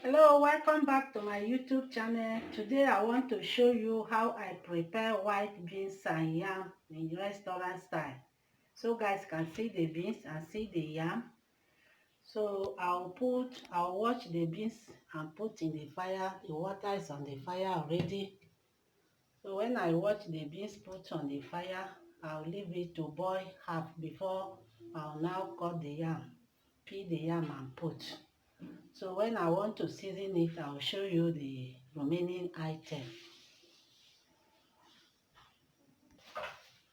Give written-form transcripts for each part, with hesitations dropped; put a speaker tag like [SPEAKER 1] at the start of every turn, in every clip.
[SPEAKER 1] Hello, welcome back to my YouTube channel. Today I want to show you how I prepare white beans and yam in restaurant style. So guys can see the beans and see the yam. So I'll wash the beans and put in the fire. The water is on the fire already. So when I wash the beans put on the fire, I'll leave it to boil half before I'll now cut the yam, peel the yam and put. So when I want to season it, I'll show you the remaining item.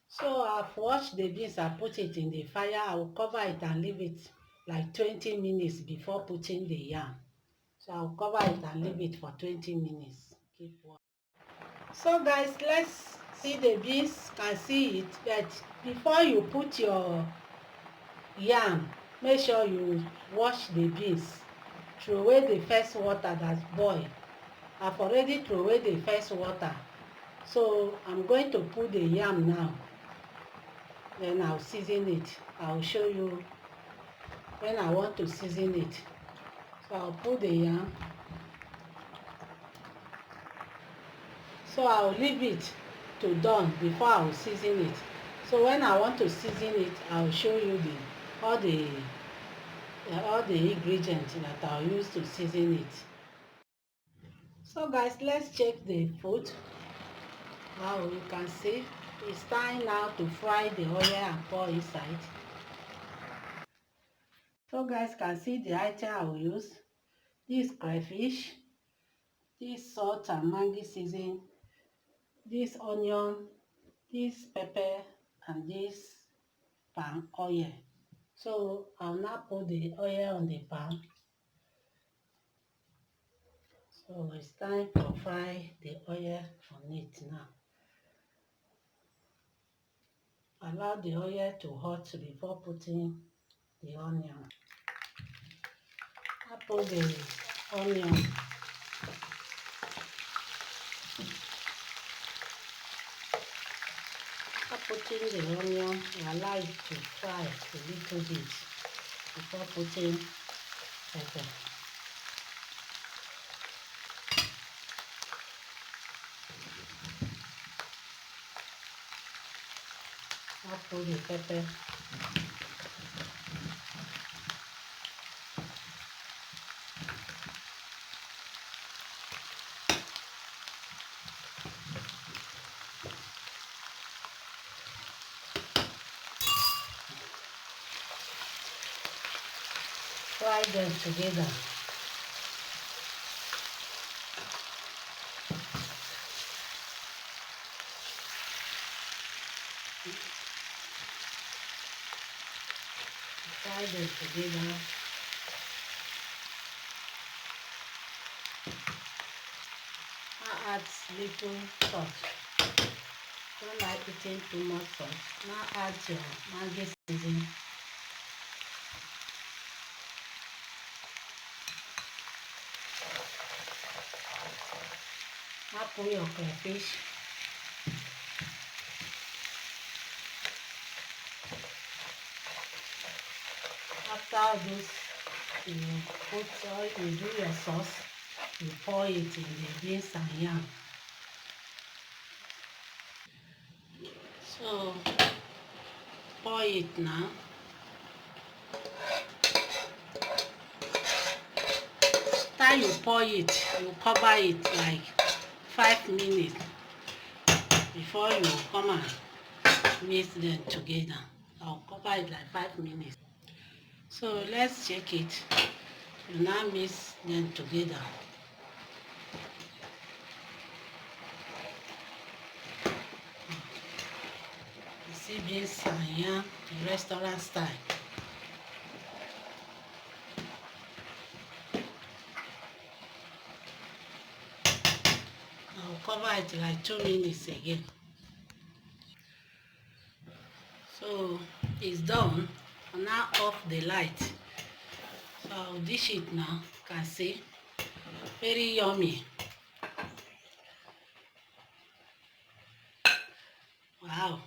[SPEAKER 1] So I've washed the beans, I put it in the fire. I will cover it and leave it like 20 minutes before putting the yam. So I'll cover it and leave it for 20 minutes. Keep warm. So guys, let's see the beans, can see it. But before you put your yam, make sure you wash the beans. Throw away the first water that's boiled. I've already thrown away the first water. So I'm going to put the yam now. Then I'll season it. I'll show you when I want to season it. So I'll put the yam. So I'll leave it to done before I'll season it. So when I want to season it, I'll show you all the ingredients that I'll use to season it. So guys, let's check the food. Now you can see it's time now to fry the oil and pour inside. So guys can see the item I will use. This crayfish, this salt and Maggi season, this onion, this pepper, and this palm oil. So I'll now put the oil on the pan. So it's time to fry the oil on it now. Allow the oil to hot before putting the onion. I put the onion. Putting the onion, allow it to fry a little bit before putting pepper. I'll put the pepper. Fry them together. Fry them together. Now add little salt. Don't like eating too much salt. Now add your Maggi seasoning. Now put your crayfish. After this, you do your sauce. You pour it in the beans and yam. So pour it now. After you pour it, you cover it like 5 minutes before you come and mix them together. I'll cover it like 5 minutes. So let's check it. You now mix them together. You see beans and yam in restaurant style. I'll cover it like 2 minutes again. So it's done. I'll now off the light. So I'll dish it now. You can see, very yummy. Wow.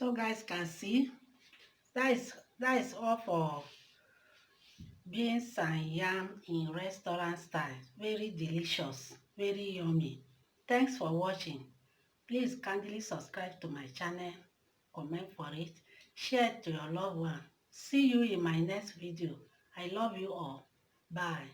[SPEAKER 1] So guys can see that is all for beans and yam in restaurant style. Very delicious, very yummy. Thanks for watching. Please kindly subscribe to my channel, comment for it, share it to your loved one. See you in my next video. I love you all. Bye.